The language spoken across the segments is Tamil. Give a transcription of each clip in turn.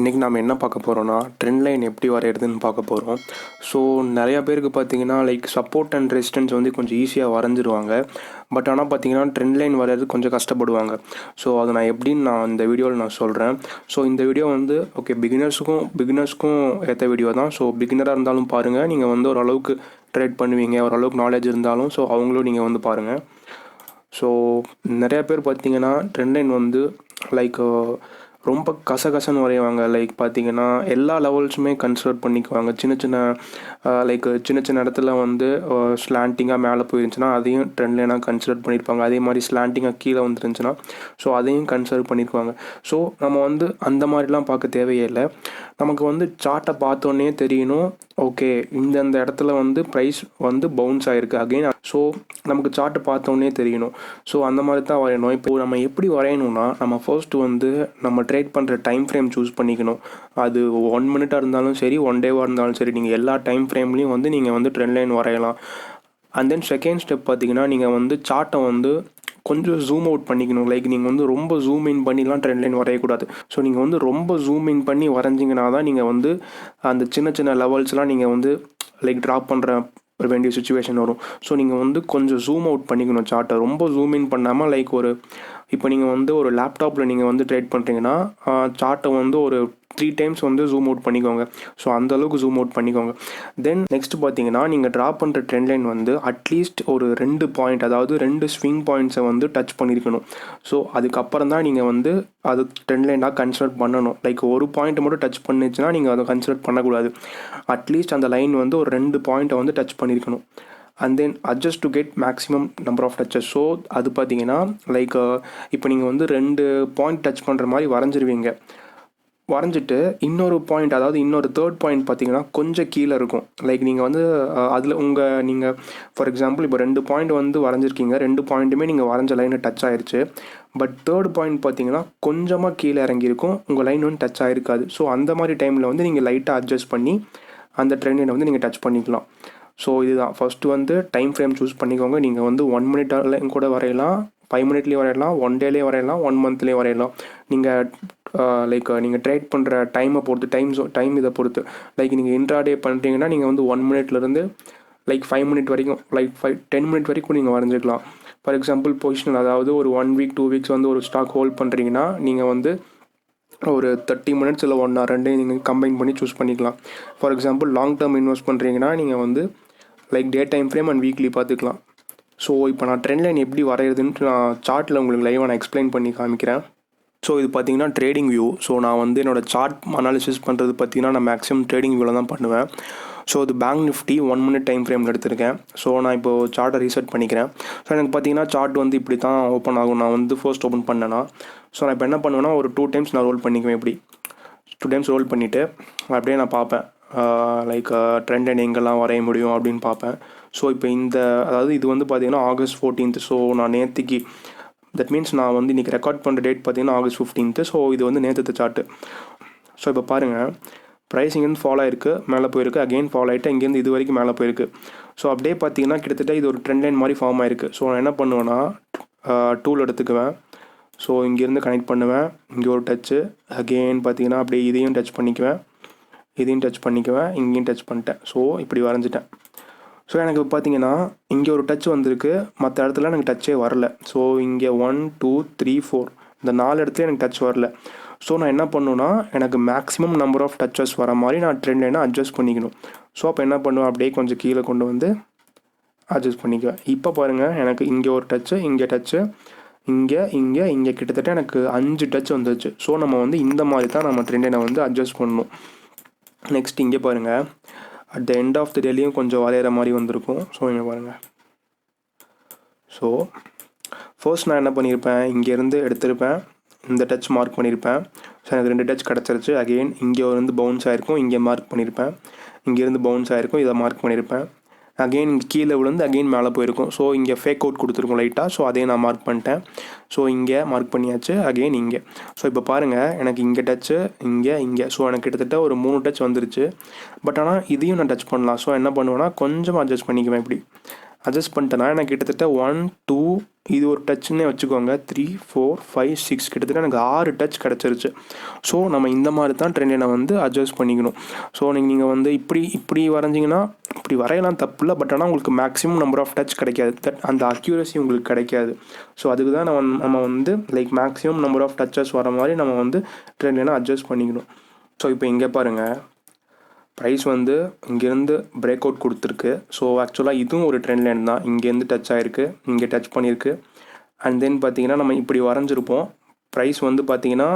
இன்றைக்கி நாம் என்ன பார்க்க போகிறோன்னா ட்ரெண்ட் லைன் எப்படி வரைகிறதுன்னு பார்க்க போகிறோம். ஸோ நிறையா பேருக்கு பார்த்தீங்கன்னா சப்போர்ட் அண்ட் ரெசிஸ்டன்ஸ் வந்து கொஞ்சம் ஈஸியாக வரைஞ்சிருவாங்க. பட் ஆனால் பார்த்தீங்கன்னா ட்ரெண்ட் லைன் வரைகிறது கொஞ்சம் கஷ்டப்படுவாங்க. ஸோ அதை நான் எப்படின்னு இந்த வீடியோவில் நான் சொல்கிறேன். ஸோ இந்த வீடியோ வந்து ஓகே பிகினர்ஸ்க்கும் ஏற்ற வீடியோ தான். ஸோ பிகினராக இருந்தாலும் பாருங்கள், நீங்கள் வந்து ஓரளவுக்கு ட்ரேட் பண்ணுவீங்க, ஓரளவுக்கு நாலேஜ் இருந்தாலும் ஸோ அவங்களும் நீங்கள் வந்து பாருங்கள். ஸோ நிறையா பேர் பார்த்தீங்கன்னா ட்ரெண்ட் லைன் வந்து ரொம்ப கசகசன்னு வரைவாங்க. பார்த்தீங்கன்னா எல்லா லெவல்ஸுமே கன்சிடர் பண்ணிக்குவாங்க. சின்ன சின்ன இடத்துல வந்து ஸ்லாண்டிங்காக மேலே போயிருந்துச்சுன்னா அதையும் ட்ரெண்ட் லைனாக கன்சிடர் பண்ணியிருப்பாங்க. அதே மாதிரி ஸ்லாண்டிங்காக கீழே வந்துருந்துச்சுன்னா ஸோ அதையும் கன்சிடர் பண்ணியிருப்பாங்க. ஸோ நம்ம வந்து அந்த மாதிரிலாம் பார்க்க தேவையே இல்லை. நமக்கு வந்து சார்ட்டை பார்த்தோன்னே தெரியணும், ஓகே இந்த இடத்துல வந்து ப்ரைஸ் வந்து பவுன்ஸ் ஆகிருக்கு அகெயின். ஸோ நமக்கு சார்ட்டை பார்த்தோன்னே தெரியணும். ஸோ அந்த மாதிரி தான் வரையணும். இப்போ நம்ம எப்படி வரையணும்னா, நம்ம ஃபர்ஸ்ட்டு வந்து நம்ம ட்ரேட் பண்ணுற டைம் ஃப்ரேம் சூஸ் பண்ணிக்கணும். அது 1 மினிட்டாக இருந்தாலும் சரி, 1 டேவாக இருந்தாலும் சரி, நீங்கள் எல்லா டைம் ஃப்ரேம்லேயும் வந்து நீங்கள் வந்து ட்ரெண்ட் லைன் வரையலாம். அண்ட் தென் செகண்ட் ஸ்டெப் பார்த்தீங்கன்னா, நீங்கள் வந்து சார்ட்டை வந்து கொஞ்சம் ஜூம் அவுட் பண்ணிக்கணும். நீங்கள் வந்து ரொம்ப ஜூம் இன் பண்ணிலாம் ட்ரெண்ட் லைன் வரையக்கூடாது. ஸோ நீங்கள் வந்து ரொம்ப ஜூம் இன் பண்ணி வரைஞ்சிங்கன்னா தான் நீங்கள் வந்து அந்த சின்ன லெவல்ஸ்லாம் நீங்கள் வந்து ட்ராப் பண்ணுற வேண்டிய சுச்சுவேஷன் வரும். ஸோ நீங்கள் வந்து கொஞ்சம் ஜூம் அவுட் பண்ணிக்கணும் சார்ட்டை. ரொம்ப ஜூம் இன் பண்ணாமல் இப்போ நீங்கள் வந்து ஒரு லேப்டாப்பில் நீங்கள் வந்து ட்ரேட் பண்ணுறீங்கன்னா சார்ட்டை வந்து ஒரு 3 டைம்ஸ் வந்து ஜூம் அவுட் பண்ணிக்கோங்க. ஸோ அந்தளவுக்கு ஜூம் அவுட் பண்ணிக்கோங்க. தென் நெக்ஸ்ட் பார்த்தீங்கன்னா, நீங்கள் ட்ரா பண்ணுற ட்ரெண்ட் லைன் வந்து அட்லீஸ்ட் ஒரு 2 பாயிண்ட், அதாவது 2 ஸ்விங் பாயிண்ட்ஸை வந்து டச் பண்ணியிருக்கணும். ஸோ அதுக்கப்புறம் தான் நீங்கள் வந்து அது ட்ரெண்ட் லைனாக கன்சிடர் பண்ணணும். ஒரு பாயிண்ட் மட்டும் டச் பண்ணிச்சுன்னா நீங்கள் அதை கன்சிடர் பண்ணக்கூடாது. அட்லீஸ்ட் அந்த லைன் வந்து ஒரு 2 பாயிண்ட்டை வந்து டச் பண்ணியிருக்கணும். And then adjust to get maximum number of touches. So அது பார்த்தீங்கன்னா இப்போ நீங்கள் வந்து 2 பாயிண்ட் டச் பண்ணுற மாதிரி வரைஞ்சிட்டு இன்னொரு பாயிண்ட், அதாவது இன்னொரு 3rd பாயிண்ட் பார்த்தீங்கன்னா கொஞ்சம் கீழே இருக்கும். நீங்கள் வந்து அதில் நீங்கள் ஃபார் எக்ஸாம்பிள் இப்போ 2 பாயிண்ட் வந்து வரைஞ்சிருக்கீங்க, 2 பாயிண்ட்டுமே நீங்கள் வரைஞ்ச லைனை டச் ஆயிடுச்சு. பட் 3rd பாயிண்ட் பார்த்தீங்கன்னா கொஞ்சமாக கீழே இறங்கியிருக்கும், உங்கள் லைன் வந்து டச் ஆகிருக்காது. ஸோ அந்த மாதிரி டைமில் வந்து நீங்கள் லைட்டாக அட்ஜஸ்ட் பண்ணி அந்த ட்ரெண்ட் லைனை வந்து நீங்கள் டச் பண்ணிக்கலாம். ஸோ இதுதான் ஃபஸ்ட்டு வந்து டைம் ஃப்ரேம் சூஸ் பண்ணிக்கோங்க. நீங்கள் வந்து 1 மினிட்லேயும் கூட வரையலாம், 5 மினிட்லேயும் வரையலாம், 1 டேலேயும் வரையலாம், 1 மந்த்லேயும் வரையலாம். நீங்கள் ட்ரேட் பண்ணுற டைமை பொறுத்து, டைம் இதை பொறுத்து. நீங்கள் இன்ட்ராடே பண்ணுறீங்கன்னா நீங்கள் வந்து 1 மினிட்லேருந்து 5 மினிட் வரைக்கும் 10 மினிட் வரைக்கும் நீங்கள் வரைஞ்சிக்கலாம். ஃபார் எக்ஸாம்பிள் பொசிஷனல், அதாவது ஒரு 1 வீக் 2 வீக்ஸ் வந்து ஒரு ஸ்டாக் ஹோல்ட் பண்ணுறீங்கன்னா நீங்கள் வந்து ஒரு 30 மினிட்ஸ் இல்லை 1 hour ரெண்டையும் நீங்கள் கம்பைன் பண்ணி சூஸ் பண்ணிக்கலாம். For example long term invest பண்ணுறீங்கன்னா நீங்கள் வந்து day time frame and weekly பார்த்துக்கலாம். ஸோ இப்போ நான் ட்ரெண்ட் லைன் எப்படி வரைகிறதுன்ட்டு நான் சார்ட்டில் உங்களுக்கு லைவாக நான் எக்ஸ்பிளைன் பண்ணி காமிக்கிறேன். ஸோ இது பார்த்தீங்கன்னா ட்ரேடிங் வியூ. ஸோ நான் வந்து என்னோடய சார்ட் அனாலிசிஸ் பண்ணுறது பார்த்தீங்கன்னா நான் மேக்ஸிமம் ட்ரேடிங் வியூவில் தான் பண்ணுவேன். ஸோ இது பேங்க் நிஃப்டி 1 மினிட் டைம் ஃப்ரேமில் எடுத்திருக்கேன். ஸோ நான் இப்போது சார்ட்டை ரீசெட் பண்ணிக்கிறேன். ஸோ எனக்கு பார்த்தீங்கன்னா சார்ட் வந்து இப்படி தான் ஓப்பன் ஆகும். நான் வந்து ஃபர்ஸ்ட் ஓப்பன் பண்ணேன்னா ஸோ நான் இப்போ என்ன பண்ணுவேன்னா ஒரு 2 டைம்ஸ் நான் ரோல் பண்ணிக்குவேன். இப்படி 2 டைம்ஸ் ரோல் பண்ணிவிட்டு அப்படியே நான் பார்ப்பேன் ட்ரெண்ட் லைன் எங்கெல்லாம் வரைய முடியும் அப்படின்னு பார்ப்பேன். ஸோ இப்போ அதாவது இது வந்து பார்த்தீங்கன்னா August 14th. ஸோ நான் நேற்றுக்கு, தட் மீன்ஸ் நான் வந்து இன்றைக்கி ரெக்கார்ட் பண்ணுற டேட் பார்த்தீங்கன்னா August 15th. ஸோ இது வந்து நேற்று சார்ட்டு. ஸோ இப்போ பாருங்கள், ப்ரைஸ் இங்கேருந்து ஃபாலோ ஆகிருக்கு, மேலே போயிருக்கு, அகெயின் ஃபாலோ ஆகிட்டு இங்கேருந்து இது வரைக்கும் மேலே போயிருக்கு. ஸோ அப்படியே பார்த்தீங்கன்னா கிட்டத்தட்ட இது ஒரு ட்ரெண்ட் லைன் மாதிரி ஃபார்ம் ஆகிருக்கு. ஸோ நான் என்ன பண்ணுவேன்னா டூல் எடுத்துக்குவேன். ஸோ இங்கேருந்து கனெக்ட் பண்ணுவேன், இங்கே ஒரு டச்சு, அகெயின் பார்த்தீங்கன்னா அப்படியே இதையும் டச் பண்ணிக்குவேன், இதையும் டச் பண்ணிக்குவேன், இங்கேயும் டச் பண்ணிட்டேன். ஸோ இப்படி வரைஞ்சிட்டேன். ஸோ எனக்கு பார்த்தீங்கன்னா இங்கே ஒரு டச் வந்திருக்கு, மற்ற இடத்துல எனக்கு டச்சே வரல. ஸோ இங்கே 1 2 3 4 இந்த 4 இடத்துல எனக்கு டச் வரல. ஸோ நான் என்ன பண்ணுவேன்னா எனக்கு மேக்ஸிமம் நம்பர் ஆஃப் டச்சஸ் வர மாதிரி நான் ட்ரெண்ட் லைனை அட்ஜஸ்ட் பண்ணிக்கணும். ஸோ அப்போ என்ன பண்ணுவேன், அப்படியே கொஞ்சம் கீழே கொண்டு வந்து அட்ஜஸ்ட் பண்ணிக்குவேன். இப்போ பாருங்கள், எனக்கு இங்கே ஒரு டச்சு, இங்கே டச்சு, இங்கே கிட்டத்தட்ட எனக்கு 5 டச் வந்துச்சு. ஸோ நம்ம வந்து இந்த மாதிரி தான் நம்ம ட்ரெண்ட் லைனை வந்து அட்ஜஸ்ட் பண்ணணும். நெக்ஸ்ட் இங்கே பாருங்கள், at the end of the டேலையும் கொஞ்சம் வரைகிற மாதிரி வந்திருக்கும். ஸோ இங்கே பாருங்கள். ஸோ ஃபர்ஸ்ட் நான் என்ன பண்ணியிருப்பேன், இங்கேருந்து எடுத்திருப்பேன், இந்த டச் மார்க் பண்ணியிருப்பேன். ஸோ எனக்கு 2 டச் கிடச்சிருச்சு. அகெயின் இங்கே வந்து பவுன்ஸ் ஆகிருக்கும், இங்கே மார்க் பண்ணியிருப்பேன், இங்கேருந்து பவுன்ஸ் ஆகிருக்கும், இதை மார்க் பண்ணியிருப்பேன். அகெயின் இங்கே கீழே விழுந்து அகெயின் மேலே போயிருக்கும். ஸோ இங்கே ஃபேக் அவுட் கொடுத்துருக்கும் லைட்டாக. ஸோ அதையும் நான் மார்க் பண்ணிட்டேன். ஸோ இங்கே மார்க் பண்ணியாச்சு, அகெயின் இங்கே. ஸோ இப்போ பாருங்கள், எனக்கு இங்கே டச்சு, இங்கே. ஸோ எனக்கு கிட்டத்தட்ட ஒரு 3 டச் வந்துருச்சு. பட் ஆனால் இதையும் நான் டச் பண்ணலாம். ஸோ என்ன பண்ணுவேன்னா கொஞ்சம் அட்ஜஸ்ட் பண்ணிக்குவேன் இப்படி. அட்ஜஸ்ட் பண்ணிட்டேன்னா எனக்கு கிட்டத்தட்ட 1 2 இது ஒரு டச்சுன்னே வச்சுக்கோங்க, 3 4 5 6 கிட்டத்தட்ட எனக்கு 6 டச் கிடச்சிருச்சு. ஸோ நம்ம இந்த மாதிரி தான் ட்ரெண்ட் வந்து அட்ஜஸ்ட் பண்ணிக்கணும். ஸோ நீங்கள் வந்து இப்படி வரைஞ்சிங்கன்னா இப்படி வரையலாம் தப்பு இல்லை, பட் ஆனால் உங்களுக்கு மேக்ஸிமம் நம்பர் ஆஃப் டச் கிடைக்காது, அந்த அக்யூரசி உங்களுக்கு கிடைக்காது. ஸோ அதுக்கு தான் நம்ம வந்து like maximum number of touches வர மாதிரி நம்ம வந்து ட்ரெண்ட் அட்ஜஸ்ட் பண்ணிக்கணும். ஸோ இப்போ இங்கே பாருங்கள், ப்ரைஸ் வந்து இங்கேருந்து பிரேக் அவுட் கொடுத்துருக்கு. ஸோ ஆக்சுவலாக இதுவும் ஒரு ட்ரெண்ட் லைன் தான். இங்கேருந்து டச் ஆகிருக்கு, இங்கே டச் பண்ணியிருக்கு. அண்ட் தென் பார்த்தீங்கன்னா நம்ம இப்படி வரைஞ்சிருப்போம். ப்ரைஸ் வந்து பார்த்தீங்கன்னா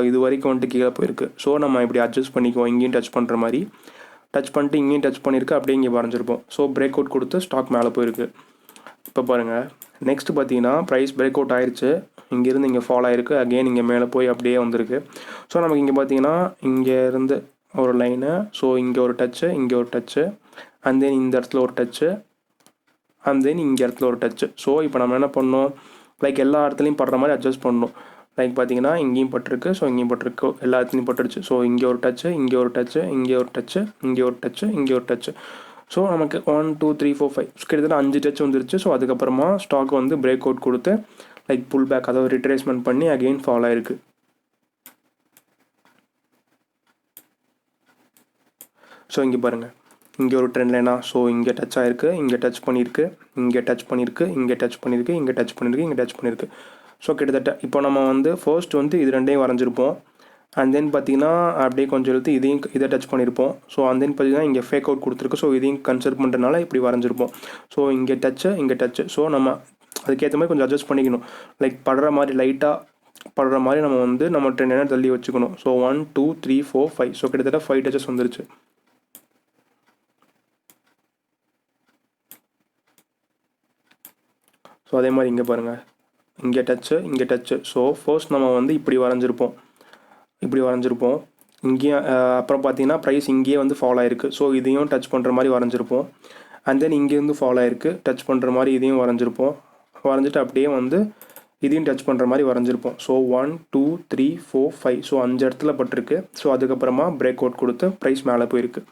இது வரைக்கும் வந்துட்டு கீழே போயிருக்கு. ஸோ நம்ம இப்படி அட்ஜஸ்ட் பண்ணிக்குவோம், இங்கேயும் டச் பண்ணுற மாதிரி டச் பண்ணிட்டு இங்கேயும் டச் பண்ணியிருக்கு, அப்படியே இங்கே வரைஞ்சிருப்போம். ஸோ பிரேக் அவுட் கொடுத்து ஸ்டாக் மேலே போயிருக்கு. இப்போ பாருங்கள், நெக்ஸ்ட்டு பார்த்தீங்கன்னா ப்ரைஸ் பிரேக் அவுட் ஆயிடுச்சு, இங்கேருந்து இங்கே ஃபால் ஆகிருக்கு, அகெயின் இங்கே மேலே போய் அப்படியே வந்திருக்கு. ஸோ நமக்கு இங்கே பார்த்தீங்கன்னா இங்கேருந்து ஒரு லைனு, ஸோ இங்கே ஒரு டச்சு, இங்கே ஒரு டச்சு, அண்ட் தென் இந்த இடத்துல ஒரு டச்சு, அண்ட் தென் இங்கே இடத்துல ஒரு டச்சு. ஸோ இப்போ நம்ம என்ன பண்ணோம், லைக் எல்லா இடத்துலையும் படுற மாதிரி அட்ஜஸ்ட் பண்ணணும். லைக் பார்த்தீங்கன்னா இங்கேயும் பட்டிருக்கு, ஸோ இங்கேயும் பட்டிருக்கு, எல்லா இடத்துலையும் பட்டுருச்சு. ஸோ இங்கே ஒரு டச்சு, இங்கே ஒரு டச்சு, இங்கே ஒரு டச்சு, இங்கே ஒரு டச்சு, இங்கே ஒரு டச்சு. ஸோ நமக்கு 1 2 3 4 5 கிட்டத்தட்ட 5 டச் வந்துருச்சு. ஸோ அதுக்கப்புறமா ஸ்டாக் வந்து பிரேக் அவுட் கொடுத்து லைக் புல் பேக், அதாவது ரிட்ரேஸ்மெண்ட் பண்ணி அகெயின் ஃபால் ஆயிருக்கு. ஸோ இங்கே பாருங்கள், இங்கே ஒரு ட்ரெண்ட் லைனா, ஸோ இங்கே டச் ஆகிருக்கு, இங்கே டச் பண்ணியிருக்கு, இங்கே டச் பண்ணியிருக்கு, இங்கே டச் பண்ணியிருக்கு, இங்கே டச் பண்ணியிருக்கு, இங்கே டச் பண்ணியிருக்கு. ஸோ கிட்டத்தட்ட இப்போ நம்ம வந்து ஃபர்ஸ்ட் வந்து இது ரெண்டையும் வரைஞ்சிருப்போம். அண்ட் தென் பார்த்தீங்கன்னா அப்படியே கொஞ்சம் எடுத்து இதை டச் பண்ணியிருப்போம். ஸோ அண்ட் தென் பார்த்தீங்கன்னா இங்கே ஃபேக் அவுட் கொடுத்துருக்கு. ஸோ இதையும் கன்சிடர் பண்ணுறதுனால இப்படி வரைஞ்சிருப்போம். ஸோ இங்கே டச்சு, இங்கே டச்சு. ஸோ நம்ம அதுக்கேற்ற மாதிரி கொஞ்சம் அட்ஜஸ்ட் பண்ணிக்கணும். லைக் படுற மாதிரி, லைட்டாக படுற மாதிரி நம்ம வந்து நம்ம ட்ரெண்ட் தள்ளி வச்சுக்கணும். ஸோ 1 2 3 4 5. ஸோ கிட்டத்தட்ட 5 டச்சஸ் வந்துருச்சு. ஸோ அதே மாதிரி இங்கே பாருங்கள், இங்கே டச்சு, இங்கே டச்சு. ஸோ ஃபர்ஸ்ட் நம்ம வந்து இப்படி வரைஞ்சிருப்போம், இங்கேயும் அப்புறம் பார்த்தீங்கன்னா ப்ரைஸ் இங்கேயே வந்து ஃபால் ஆகிருக்கு. ஸோ இதையும் டச் பண்ணுற மாதிரி வரைஞ்சிருப்போம். அண்ட் தென் இங்கேருந்து ஃபால் ஆகிருக்கு, டச் பண்ணுற மாதிரி இதையும் வரைஞ்சிட்டு அப்படியே வந்து இதையும் டச் பண்ணுற மாதிரி வரைஞ்சிருப்போம். ஸோ 1 2 3 4 5. ஸோ 5 இடத்துல பட்டிருக்கு. ஸோ அதுக்கப்புறமா பிரேக் அவுட் கொடுத்து ப்ரைஸ் மேலே போயிருக்கு.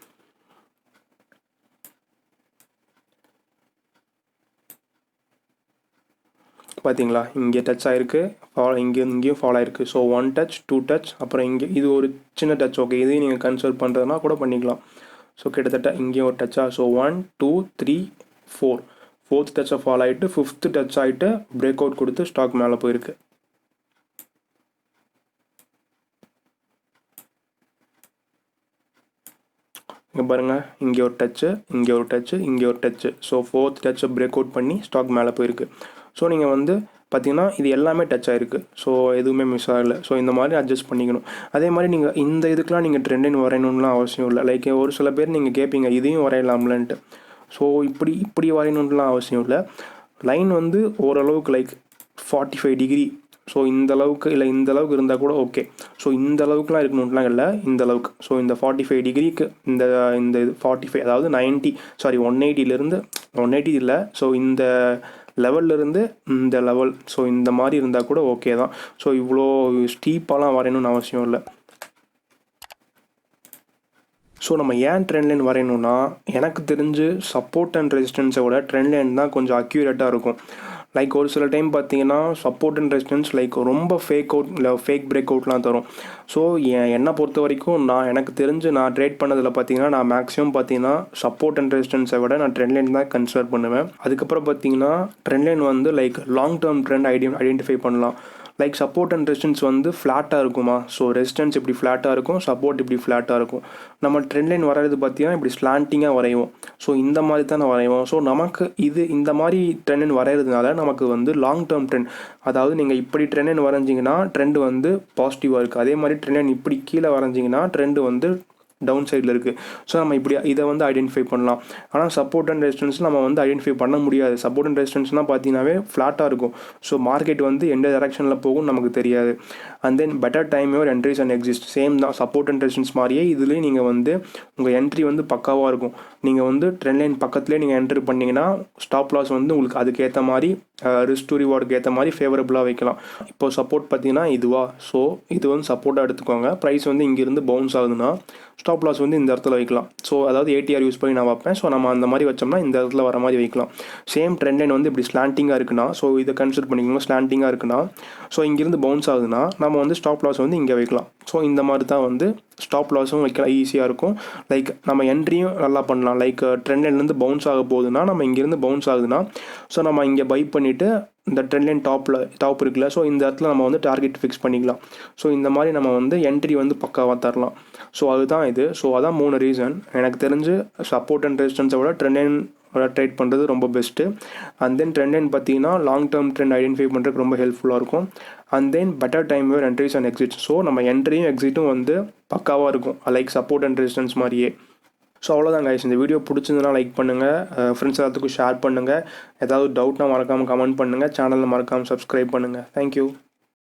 பார்த்தீங்களா, இங்கே டச் ஆகிருக்கு, இங்கேயும் ஃபால் ஆகிருக்கு. ஸோ 1 டச் 2 டச், அப்புறம் இங்கே இது ஒரு சின்ன டச். ஓகே, இதையும் நீங்கள் கன்சிடர் பண்ணுறதுனா கூட பண்ணிக்கலாம். ஸோ கிட்டத்தட்ட இங்கேயும் ஒரு டச்சா. ஸோ 1 2 3 4, 4th டச்சை ஃபால் ஆகிட்டு 5th டச் ஆகிட்டு பிரேக் அவுட் கொடுத்து ஸ்டாக் மேலே போயிருக்கு. இங்கே பாருங்கள், இங்கே ஒரு டச்சு, இங்கே ஒரு டச்சு, இங்கே ஒரு டச்சு. ஸோ 4th டச்சை பிரேக் அவுட் பண்ணி ஸ்டாக் மேலே போயிருக்கு. ஸோ நீங்கள் வந்து பார்த்தீங்கன்னா இது எல்லாமே டச் ஆகிருக்கு. ஸோ எதுவுமே மிஸ் ஆகலை. ஸோ இந்த மாதிரி அட்ஜஸ்ட் பண்ணிக்கணும். அதே மாதிரி நீங்கள் இந்த இதுக்கெலாம் நீங்கள் ட்ரெண்ட் லைன் வரையணும்லாம் அவசியம் இல்லை. லைக் ஒரு சில பேர் நீங்கள் கேட்பீங்க இதையும் வரையலாம்லன்ட்டு. ஸோ இப்படி வரையணுன்ட்டுலாம் அவசியம் இல்லை. லைன் வந்து ஓரளவுக்கு லைக் 45 டிகிரி, ஸோ இந்த அளவுக்கு இருந்தால் கூட ஓகே. ஸோ இந்த அளவுக்குலாம் இருக்கணும்லாம் இல்லை, இந்த அளவுக்கு. ஸோ இந்த 45 டிகிரிக்கு இந்த 45, அதாவது 180 180 இல்லை. ஸோ இந்த லெவல்லேருந்து இந்த லெவல், ஸோ இந்த மாதிரி இருந்தால் கூட ஓகே தான். ஸோ இவ்வளோ ஸ்டீப்பாலாம் வரையணும்னு அவசியம் இல்லை. ஸோ நம்ம ஏன் ட்ரெண்ட் லைன் வரையணும்னா, எனக்கு தெரிஞ்சு சப்போர்ட் அண்ட் ரெசிஸ்டன்ஸை விட ட்ரெண்ட் லைன் தான் கொஞ்சம் அக்யூரேட்டாக இருக்கும். லைக் ஒரு சில டைம் பார்த்தீங்கன்னா சப்போர்ட் அண்ட் ரெசிஸ்டன்ஸ் லைக் ரொம்ப ஃபேக் பிரேக் அவுட்லாம் தரும். ஸோ என்னை பொறுத்த வரைக்கும் எனக்கு தெரிஞ்சு நான் ட்ரேட் பண்ணதில் பார்த்தீங்கன்னா நான் மேக்ஸிமம் பார்த்தீங்கன்னா சப்போர்ட் அண்ட் ரெசிஸ்டன்ஸை விட நான் ட்ரெண்ட் லைன் தான் கன்சிடர் பண்ணுவேன். அதுக்கப்புறம் பார்த்தீங்கன்னா ட்ரெண்ட் லைன் வந்து like long term trend identify பண்ணலாம். லைக் சப்போர்ட் அண்ட் ரெசிஸ்டன்ஸ் வந்து ஃப்ளாட்டாக இருக்குமா, ஸோ ரெசிஸ்டன்ஸ் இப்படி ஃப்ளாட்டாக இருக்கும், சப்போர்ட் இப்படி ஃப்ளாட்டாக இருக்கும். நம்ம ட்ரெண்ட் லைன் வரைகிறது பார்த்தீங்கன்னா இப்படி ஸ்லாண்டிங்காக வரைவோம். ஸோ இந்த மாதிரி தான் வரைவோம். ஸோ நமக்கு இந்த மாதிரி ட்ரெண்ட் லைன் வரைகிறதுனால நமக்கு வந்து லாங் டேர்ம் ட்ரெண்ட், அதாவது நீங்கள் இப்படி ட்ரெண்ட் லைன் வரைஞ்சிங்கன்னா ட்ரெண்டு வந்து பாசிட்டிவாக இருக்குது. அதே மாதிரி ட்ரெண்ட் லைன் இப்படி கீழே வரைஞ்சிங்கன்னா ட்ரெண்டு வந்து டவுன் சைடில் இருக்குது. ஸோ நம்ம இப்படி இதை வந்து ஐடென்டிஃபை பண்ணலாம். ஆனால் சப்போர்ட் அண்ட் ரெசிஸ்டன்ஸ் நம்ம வந்து ஐடென்டிஃபை பண்ண முடியாது. சப்போர்ட் அண்ட் ரெசிஸ்டன்ஸ்னால் பார்த்தீங்கன்னாவே ஃப்ளாட்டாக இருக்கும். ஸோ மார்க்கெட் வந்து எந்த டைரக்ஷனில் போகும் நமக்கு தெரியாது. And then better time your entries and exist same தான். சப்போர்ட் அண்ட் ரெசிஸ்டன்ஸ் மாதிரியே இதுலேயும் நீங்கள் வந்து உங்கள் என்ட்ரி வந்து பக்காவாக இருக்கும். நீங்கள் வந்து ட்ரெண்ட் லைன் பக்கத்துலேயே நீங்கள் என்ட்ரு பண்ணிங்கன்னா ஸ்டாப் லாஸ் வந்து உங்களுக்கு அதுக்கேற்ற மாதிரி ரிஸ்க் டு ரிவார்டுக்கு ஏற்ற மாதிரி ஃபேவரபுளாக வைக்கலாம். இப்போ சப்போர்ட் பார்த்தீங்கன்னா இதுவா, ஸோ இது வந்து சப்போர்ட்டாக எடுத்துக்கோங்க. ப்ரைஸ் வந்து இங்கேருந்து பவுன்ஸ் ஆகுதுன்னா ஸ்டாப் லாஸ் வந்து இந்த இடத்துல வைக்கலாம். ஸோ அதாவது ஏடிஆர் யூஸ் பண்ணி நான் வைப்பேன். ஸோ நம்ம அந்த மாதிரி வச்சோம்னா இந்த இடத்துல வர மாதிரி வைக்கலாம். சேம் ட்ரெண்ட் லைன் வந்து இப்படி ஸ்லாண்டிங்காக இருக்குன்னா, ஸோ இதை கன்சிடர் பண்ணிக்கோங்க. ஸ்லாண்டிங்காக இருக்குன்னா, ஸோ இங்கேருந்து பவுன்ஸ் ஆகுதுன்னா நம்ம வந்து ஸ்டாப் லாஸ் வந்து இங்கே வைக்கலாம். ஸோ இந்த மாதிரி தான் வந்து ஸ்டாப் லாஸும் வைக்கலாம், ஈஸியாக இருக்கும். லைக் நம்ம என்ட்ரியும் நல்லா பண்ணலாம். லைக் ட்ரெண்ட் லைன்லேருந்து பவுன்ஸ் ஆக போகுதுன்னா நம்ம இங்கேருந்து பவுன்ஸ் ஆகுதுன்னா ஸோ நம்ம இங்கே பை பண்ணிவிட்டு இந்த ட்ரெண்ட் லைன் டாப் இருக்குல்ல, ஸோ இந்த இடத்துல நம்ம வந்து டார்கெட் ஃபிக்ஸ் பண்ணிக்கலாம். ஸோ இந்த மாதிரி நம்ம வந்து என்ட்ரி வந்து பக்காவாக தரலாம். ஸோ அதுதான் இது. ஸோ அதான் 3 ரீசன். எனக்கு தெரிஞ்சு சப்போர்ட் அண்ட் ரெசிஸ்டன்ஸை விட ட்ரெண்ட் லைன் ட்ரேட் பண்ணுறது ரொம்ப best. And then trend line பார்த்தீங்கன்னா லாங் டேர்ம் ட்ரெண்ட் ஐடென்டிஃபை பண்ணுறதுக்கு ரொம்ப ஹெல்ப்ஃபுல்லாக இருக்கும். And then better time where entries and exits. So நம்ம என்ட்ரியும் எக்ஸிட்டும் வந்து பக்காவாக இருக்கும், லைக் சப்போர்ட் அண்ட் ரெசிஸ்டன்ஸ் மாதிரியே. ஸோ அவ்வளோதான் கைஸ். இந்த வீடியோ பிடிச்சிருந்தனா லைக் பண்ணுங்கள், ஃப்ரெண்ட்ஸ் எல்லாத்துக்கும் ஷேர் பண்ணுங்கள். ஏதாவது டவுட்னா மறக்காமல் கமெண்ட் பண்ணுங்கள், சேனலில் மறக்காமல் சப்ஸ்கிரைப் பண்ணுங்கள். தேங்க்யூ.